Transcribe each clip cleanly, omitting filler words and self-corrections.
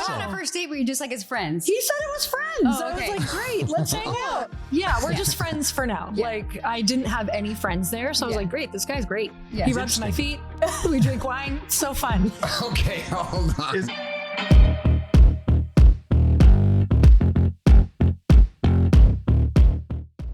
on a first date where you just like as friends? He said it was friends. Oh, okay. I was like, great, let's hang out. Yeah, we're just friends for now. Yeah. Like, I didn't have any friends there, so I was like, great, this guy's great. Yeah. He rubs my feet. We drink wine. So fun. Okay, hold on.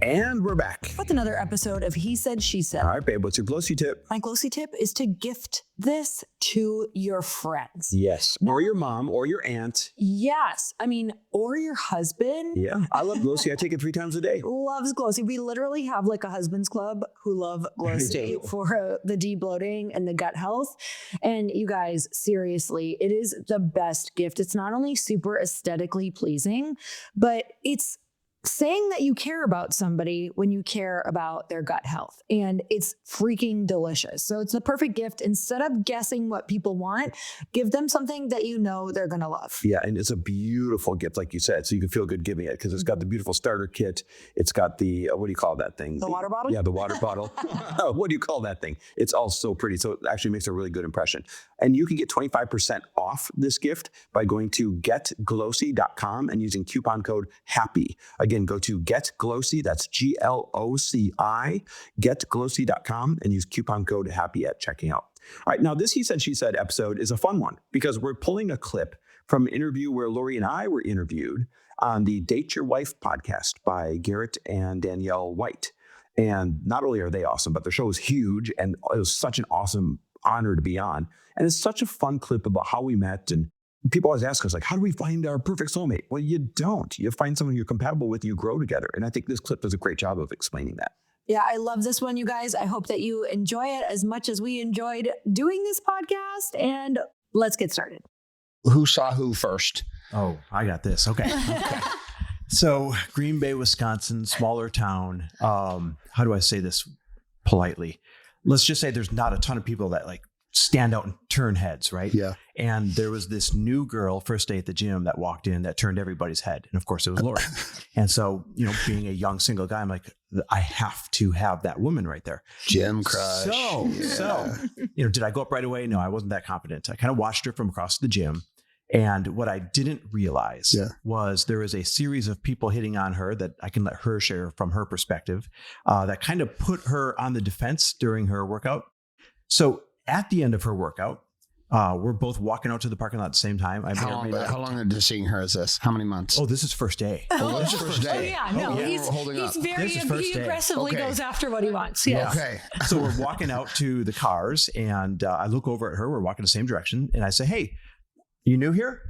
And we're back. With another episode of He Said, She Said. All right, babe, what's your glossy tip? My glossy tip is to gift this to your friends. Yes. Or your mom or your aunt. Yes. I mean, or your husband. Yeah. I love glossy. I take it 3 times a day. Loves glossy. We literally have like a husband's club who love glossy for the de-bloating and the gut health. And you guys, seriously, it is the best gift. It's not only super aesthetically pleasing, but it's saying that you care about somebody when you care about their gut health, and it's freaking delicious. So it's the perfect gift. Instead of guessing what people want, give them something that you know they're going to love. Yeah, and it's a beautiful gift, like you said, so you can feel good giving it because it's got the beautiful starter kit. It's got the, what do you call that thing? The water bottle? Yeah, the water bottle. What do you call that thing? It's all so pretty. So it actually makes a really good impression. And you can get 25% off this gift by going to getglossy.com and using coupon code HAPPY. Again, go to getglossy, that's GLOCI, getglossy.com, and use coupon code HAPPY at checking out. All right, now this He Said, She Said episode is a fun one because we're pulling a clip from an interview where Lori and I were interviewed on the Date Your Wife podcast by Garrett and Danielle White. And not only are they awesome, but their show is huge, and it was such an awesome honor to be on. And it's such a fun clip about how we met. And people always ask us, like, how do we find our perfect soulmate? Well, you don't. You find someone you're compatible with and you grow together. And I think this clip does a great job of explaining that. Yeah, I love this one, you guys. I hope that you enjoy it as much as we enjoyed doing this podcast. And let's get started. Who saw who first? Oh, I got this. Okay. So Green Bay, Wisconsin, smaller town. How do I say this politely? Let's just say there's not a ton of people that like stand out and turn heads, right? Yeah. And there was this new girl first day at the gym that walked in that turned everybody's head. And of course it was Lori. And so, you know, being a young single guy, I'm like, I have to have that woman right there. Gym crush. So, you know, did I go up right away? No, I wasn't that confident. I kind of watched her from across the gym. And what I didn't realize was there is a series of people hitting on her that I can let her share from her perspective that kind of put her on the defense during her workout. So at the end of her workout, we're both walking out to the parking lot at the same time. How long into seeing her is this? How many months? Oh, this is first day. This is first day. Oh, yeah, no, We're holding up. he's very, he aggressively goes after what he wants. Yeah. Okay. So we're walking out to the cars and I look over at her. We're walking the same direction. And I say, hey, you new here?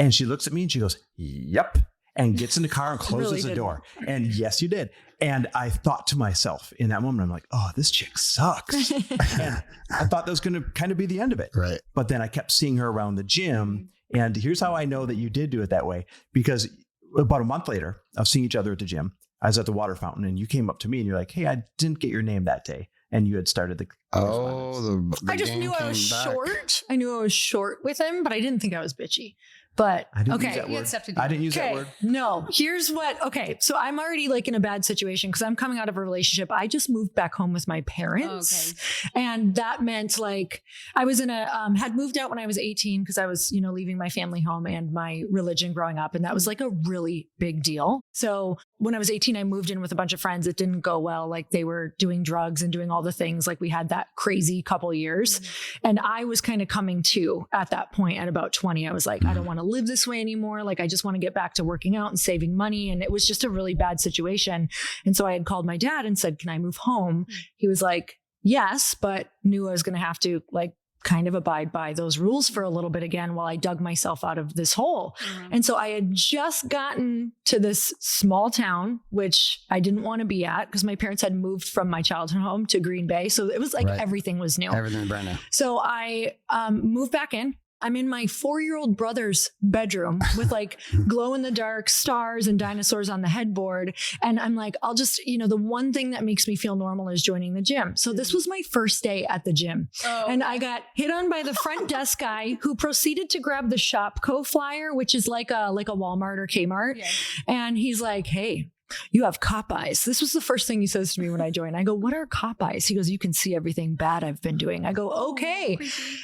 And she looks at me and she goes, yep. And gets in the car and closes the door. And yes, you did. And I thought to myself in that moment, I'm like, oh, this chick sucks. And I thought that was going to kind of be the end of it. Right. But then I kept seeing her around the gym. And here's how I know that you did do it that way. Because about a month later of seeing each other at the gym, I was at the water fountain and you came up to me and you're like, hey, I didn't get your name that day. And you had started the the I just knew I was short. I knew I was short with him, but I didn't think I was bitchy. But I didn't okay, use that word. accepted I didn't use that word. No, here's what. Okay, so I'm already like in a bad situation because I'm coming out of a relationship. I just moved back home with my parents, and that meant like I was in a had moved out when I was 18 because I was leaving my family home and my religion growing up, and that was like a really big deal. So when I was 18, I moved in with a bunch of friends. It didn't go well. Like they were doing drugs and doing all the things. Like we had that crazy couple years, and I was kind of coming to at that point at about 20. I was like, I don't want to live this way anymore. Like, I just want to get back to working out and saving money. And it was just a really bad situation. And so I had called my dad and said, can I move home? He was like, yes, but knew I was going to have to like kind of abide by those rules for a little bit again while I dug myself out of this hole. And so I had just gotten to this small town, which I didn't want to be at because my parents had moved from my childhood home to Green Bay. So it was like everything was new. Everything brand new. So I moved back in. I'm in my 4-year-old brother's bedroom with like glow in the dark stars and dinosaurs on the headboard. And I'm like, I'll just, the one thing that makes me feel normal is joining the gym. So this was my first day at the gym. And I got hit on by the front desk guy who proceeded to grab the Shopco flyer, which is like a Walmart or Kmart. And he's like, hey, you have cop eyes. This was the first thing he says to me when I joined. I go, what are cop eyes? He goes, you can see everything bad I've been doing. I go, okay.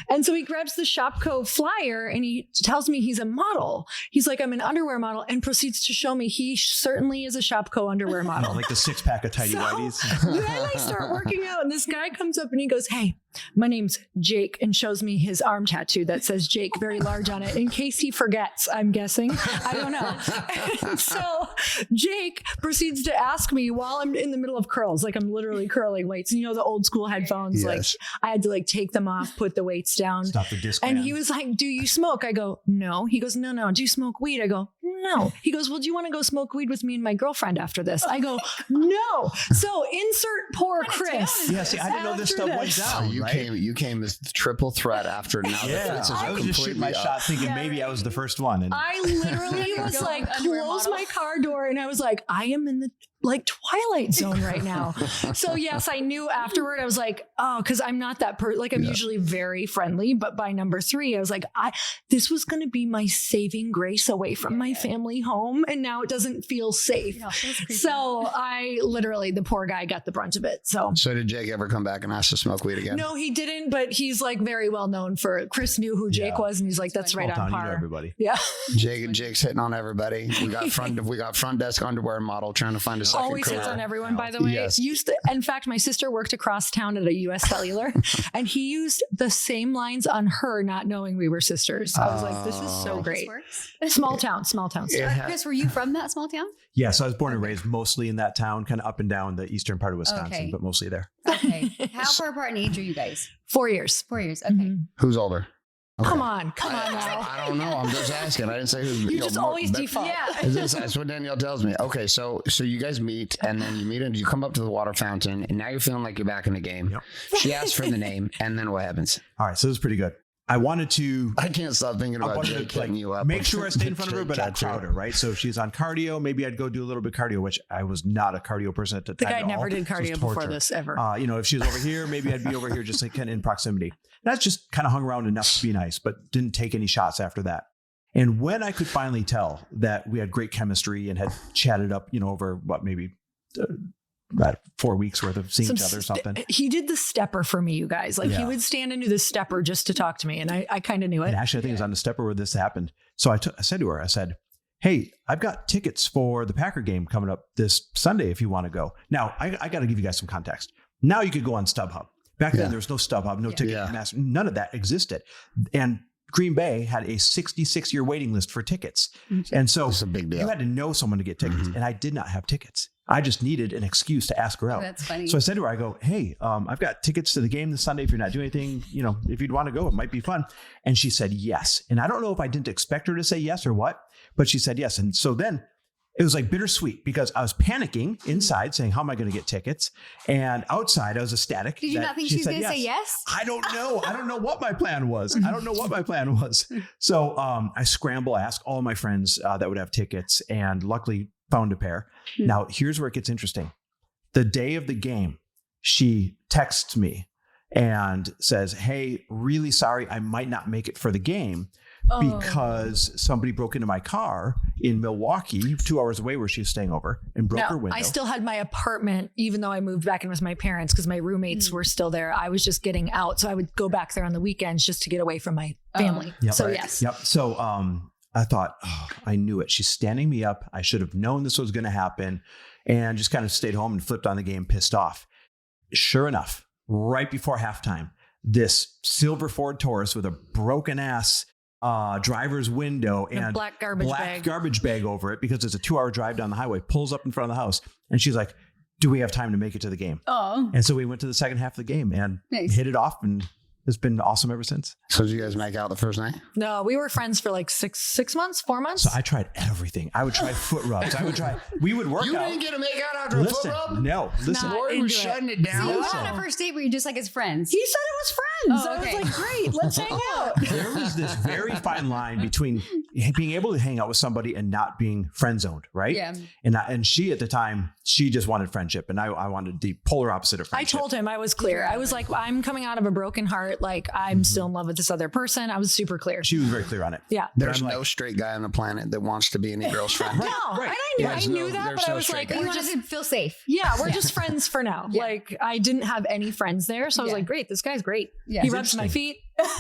And so he grabs the Shopko flyer and he tells me he's a model. He's like, I'm an underwear model, and proceeds to show me he certainly is a Shopko underwear model. Like the 6-pack of tidy whities. Then I like start working out, and this guy comes up and he goes, hey, my name's Jake, and shows me his arm tattoo that says Jake very large on it in case he forgets, I'm guessing. I don't know. And so Jake proceeds to ask me while I'm in the middle of curls, like I'm literally curling weights. And you know, the old school headphones, like I had to like take them off, put the weights down. Stop the disc. And he was like, do you smoke? I go, no. He goes, no. Do you smoke weed? I go, no. He goes, well, do you want to go smoke weed with me and my girlfriend after this? I go, no. So insert poor Chris. Yeah, see, I didn't know this stuff went down. You came as the triple threat after now. I was just shooting my shot thinking maybe I was the first one. And I literally was like, close my car door, and I was like, I am in the like Twilight Zone right now. So yes, I knew afterward. I was like, oh, because I'm not that I'm usually very friendly, but by number 3, I was like, this was going to be my saving grace away from my family home, and now it doesn't feel safe. So I literally, the poor guy got the brunt of it. So did Jake ever come back and ask to smoke weed again? No, he didn't. But he's like very well known for. Chris knew who Jake was, and he's like, that's right on par. Everybody. Yeah. Jake's hitting on everybody. We got front desk underwear model trying to find a second always career. hits on everyone, by the way. Yes. In fact, my sister worked across town at a US Cellular, and he used the same lines on her, not knowing we were sisters. I was like, this is so great. Small town. Chris, were you from that small town? Yeah, so I was born and raised mostly in that town, kind of up and down the eastern part of Wisconsin, but mostly there. Okay. How far apart in age are you guys? 4 years. 4 years. Okay. Mm-hmm. Who's older? Okay. Come on now. I don't know. I'm just asking. I didn't say who's. You just always default. Yeah. That's what Danielle tells me. Okay, so you guys meet, and then you come up to the water fountain, and now you're feeling like you're back in the game. Yep. She asks for the name, and then what happens? All right, so this is pretty good. I wanted to. I can't stop thinking about Jake hitting you up. Make sure I stay in front of her, but not crowd her, right? So if she's on cardio, maybe I'd go do a little bit of cardio, which I was not a cardio person at the time. The guy never did cardio before this ever. If she was over here, maybe I'd be over here just like kind of in proximity. That's just kind of hung around enough to be nice, but didn't take any shots after that. And when I could finally tell that we had great chemistry and had chatted up, over maybe about 4 weeks worth of seeing each other or something. He did the stepper for me, you guys. Like he would stand and do the stepper just to talk to me. And I kind of knew it. And actually, I think it was on the stepper where this happened. So I said to her, hey, I've got tickets for the Packer game coming up this Sunday if you want to go. Now, I got to give you guys some context. Now you could go on StubHub. Back then, there was no StubHub, no Ticketmaster. None of that existed. And Green Bay had a 66-year waiting list for tickets. And so it's a big deal. You had to know someone to get tickets. And I did not have tickets. I just needed an excuse to ask her out. That's funny. So I said to her, I go, hey, I've got tickets to the game this Sunday. If you're not doing anything, if you'd want to go, it might be fun. And she said yes. And I don't know if I didn't expect her to say yes or what, but she said yes. And so then it was like bittersweet because I was panicking inside saying, how am I going to get tickets? And outside I was ecstatic. Did you not think she was going to say yes? I don't know. I don't know what my plan was. So I scramble, I ask all of my friends that would have tickets, and luckily found a pair. Now, here's where it gets interesting. The day of the game, she texts me and says, hey, really sorry, I might not make it for the game because somebody broke into my car in Milwaukee, 2 hours away where she was staying over, and broke her window. I still had my apartment, even though I moved back in with my parents because my roommates were still there. I was just getting out. So I would go back there on the weekends just to get away from my family. Yes. Yep. So I thought, I knew it. She's standing me up. I should have known this was going to happen, and just kind of stayed home and flipped on the game, pissed off. Sure enough, right before halftime, this silver Ford Taurus with a broken ass driver's window and a black garbage bag over it because it's a 2-hour drive down the highway, pulls up in front of the house, and she's like, do we have time to make it to the game? And so we went to the second half of the game and hit it off, and it's been awesome ever since. So did you guys make out the first night? No, we were friends for like 6 months, 4 months. So I tried everything. I would try foot rubs. We would work out. You didn't get to make out after a foot rub? No, listen. Rory was shutting it down. So you went on a first date where you just like as friends? He said it was friends. Oh, okay. I was like, great, let's hang out. There was this very fine line between being able to hang out with somebody and not being friend zoned, right? Yeah. And she at the time, she just wanted friendship, and I wanted the polar opposite of friendship. I told him, I was clear. I was like, I'm coming out of a broken heart. Like, I'm still in love with this other person. I was super clear. She was very clear on it. Yeah. There's no straight guy on the planet that wants to be any girl's friend. No, and I knew that, but I was like, You just feel safe. yeah, we're just friends for now. Yeah. Like, I didn't have any friends there. So I was like, great, this guy's great. Yeah. He rubs my feet.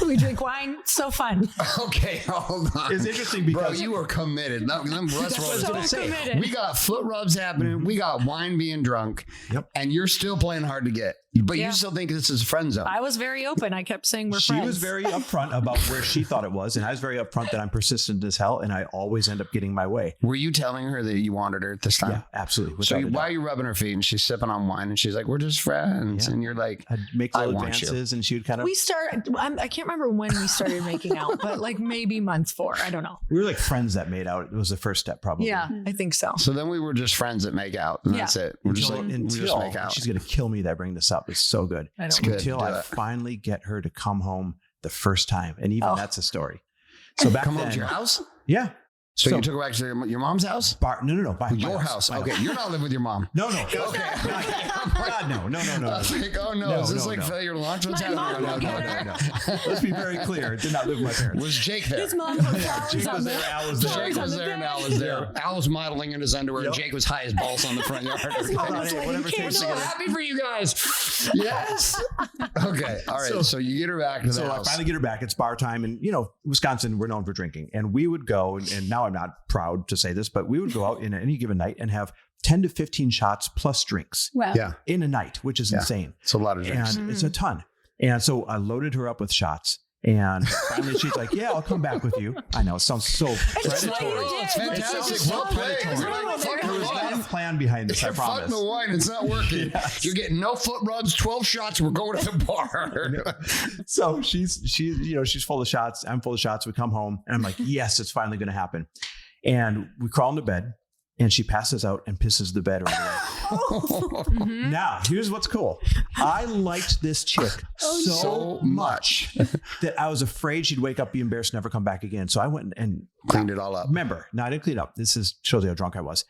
We drink wine. So fun. Okay, hold on. It's interesting because bro, you are committed. Them So committed. we got foot rubs happening. We got wine being drunk. Yep. And you're still playing hard to get. But you still think this is a friend zone. I was very open. I kept saying we're friends. She was very upfront about where she thought it was, and I was very upfront that I'm persistent as hell, and I always end up getting my way. Were you telling her that you wanted her at this time? Yeah, absolutely. So why are you rubbing her feet and she's sipping on wine and she's like, we're just friends. Yeah. And you're like, I'd make little want advances, and she would kind of. We started, I can't remember when we started making out, but like maybe month 4. I don't know. We were like friends that made out. It was the first step, probably. Yeah, I think so. so then we were just friends that make out. And that's it. We're just like, we just make out. She's going to kill me that I bring this up. It's so good. I don't good. Until Do I it. finally get her to come home the first time. And even that's a story. So back Come then. home to your house? Yeah. So you took her back to your mom's house? No. By Your house. My Okay. You're not living with your mom. No. Okay. God, no. I was like, oh no. Is this like failure lunch? What's happening? No. Let's be very clear. Did not live with my parents. Was Jake there? His mom put flowers Jake on was the- there. Al was there. Jake was there and Al was there. Al was modeling in his underwear and Jake was high as balls on the front yard. Whatever takes to So get her. happy for you guys. Yes. Okay. All right. So you get her back to the So I house. finally get her back. It's bar time. And, Wisconsin, we're known for drinking. And we would go, and now I'm not proud to say this, but we would go out in any given night and have 10 to 15 shots plus drinks Wow. Yeah. in a night, which is insane. It's a lot of drinks. And it's a ton. And so I loaded her up with shots. And finally she's like, yeah, I'll come back with you. I know, it sounds so predatory. Oh, it's fantastic. Well played. There was not a plan behind this, I You're promise. fucking the wine. It's not working. Yes. You're getting no foot rubs, 12 shots. We're going to the bar. So she's full of shots. I'm full of shots. We come home and I'm like, yes, it's finally going to happen. And we crawl into bed and she passes out and pisses the bed right away. Now, here's what's cool. I liked this chick so much that I was afraid she'd wake up, be embarrassed, never come back again. So I went and Cleaned it all up. Remember, no, I didn't clean it up. Shows you how drunk I was.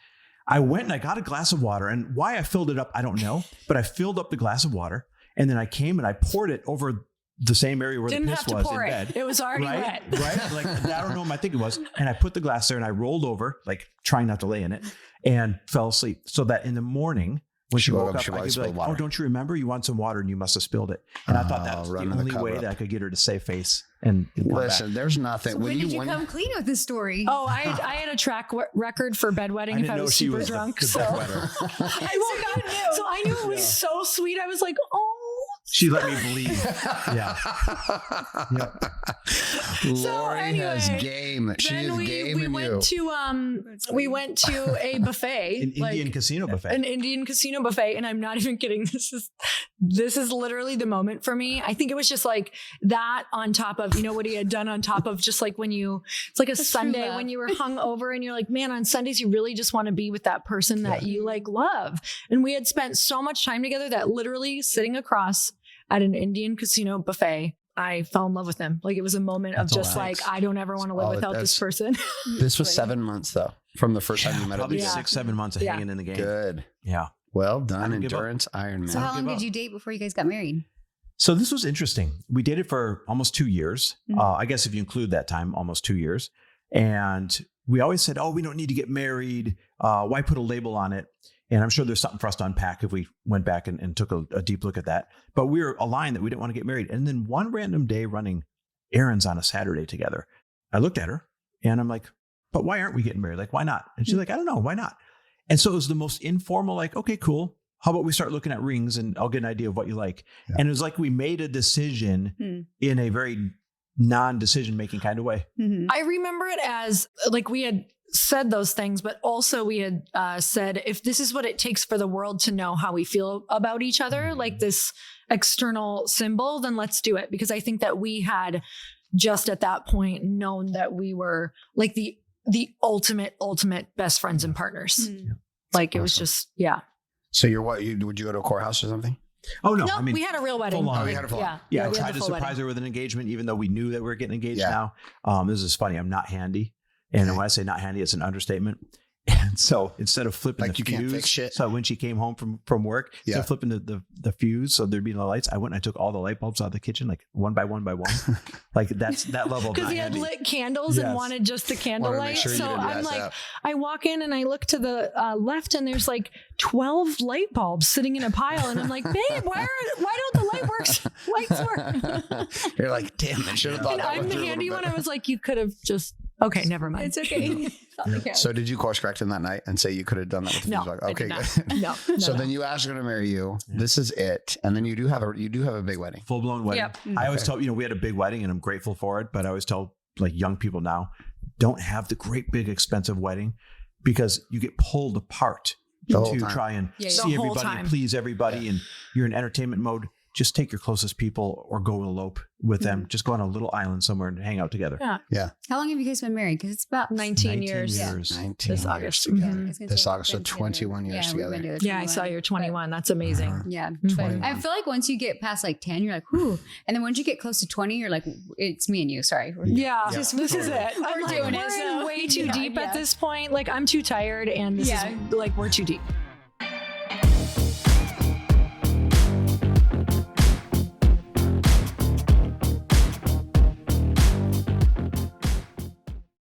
I went and I got a glass of water, and why I filled it up, I don't know, but I filled up the glass of water, and then I came and I poured it over the same area where Didn't the have piss to was pour in it. bed. It was already wet. Right? Like, I don't know what my thinking was. And I put the glass there and I rolled over, like trying not to lay in it, and fell asleep. So that in the morning, when she woke up, I could be like, oh, don't you remember? You want some water and you must have spilled it. And I thought that was the only way that I could get her to save face. And listen, there's nothing. So when did you come clean with this story? Oh, I had a track record for bedwetting if I was super drunk. So I woke up. So I knew it was so sweet. I was like, oh. She let me believe. Yeah. Lori has game. She is game in you. We went to a buffet. An Indian casino buffet. An Indian casino buffet. And I'm not even kidding. This is literally the moment for me. I think it was just like that on top of, what he had done on top of just like it's like a Sunday when you were hung over and you're like, man, on Sundays, you really just want to be with that person that you like love. And we had spent so much time together that literally sitting across at an Indian casino buffet, I fell in love with him. Like it was a moment of just like, I don't ever want to live without this person. This was 7 months though, from the first time you met him. Probably 6-7 months of hanging in the game. Good. Yeah. Well done. Endurance, Iron Man. So how long did you date before you guys got married? So this was interesting. We dated for almost 2 years. Mm-hmm. I guess if you include that time, almost 2 years. And we always said, oh, we don't need to get married. Why put a label on it? And I'm sure there's something for us to unpack if we went back and took a deep look at that. But we were aligned that we didn't want to get married. And then one random day running errands on a Saturday together, I looked at her and I'm like, but why aren't we getting married? Like, why not? And she's like, I don't know. Why not? And so it was the most informal, like, okay, cool. How about we start looking at rings and I'll get an idea of what you like. Yeah. And it was like we made a decision in a very non-decision making kind of way. Mm-hmm. I remember it as like we had said those things, but also we had said, if this is what it takes for the world to know how we feel about each other, like this external symbol, then let's do it. Because I think that we had just at that point known that we were like the ultimate best friends and partners. Mm-hmm. Like it was just, yeah. So would you go to a courthouse or something? Oh, no. I mean, we had a real wedding. Oh, we had a full on. Yeah, I tried to surprise her with an engagement, even though we knew that we were getting engaged now. This is funny. I'm not handy. And when I say not handy, it's an understatement. And so instead of flipping Like the you can't fuse, fix shit? so when she came home from work, instead of flipping the fuse so there'd be no lights, I went and I took all the light bulbs out of the kitchen, like one by one. Like that's that level of Because not he had handy. lit candles and Yes. wanted just the candlelight. sure you So didn't I'm mess like, up. I walk in and I look to the left and there's like 12 light bulbs sitting in a pile. And I'm like, babe, why don't the lights work? You're like, damn, I should have thought And that I'm one the through a handy little one. bit. I was like, you could have just, okay, never mind. It's okay. So did you course correct him that night and say you could have done that with the No, fuse box? I Okay, did not. good. No. So then you asked her to marry you. This is it, and then you do have a big wedding. Full blown wedding. Yep. I always tell, we had a big wedding and I'm grateful for it, but I always tell like young people now, don't have the great big expensive wedding because you get pulled apart The whole to time. try and The see whole everybody time. and please everybody, and you're in entertainment mode. Just take your closest people or go elope with them. Just go on a little island somewhere and hang out together. Yeah. How long have you guys been married? Because it's about 19 years. 19 This years August. together. Mhm. I was gonna This say, August, so we've been 21 together. years Yeah, we've together. been together Yeah, I saw 21, you're 21. That's amazing. Uh-huh. but- Yeah, Mhm. but I feel like once you get past like 10, you're like, whoo. And then once you get close to 20, you're like, it's me and you. Sorry. Yeah, Just this is totally. it. I'm We're like, doing we're it, in so- way too Yeah, deep yeah. at this point. Like I'm too tired, and this Yeah. is like we're too deep.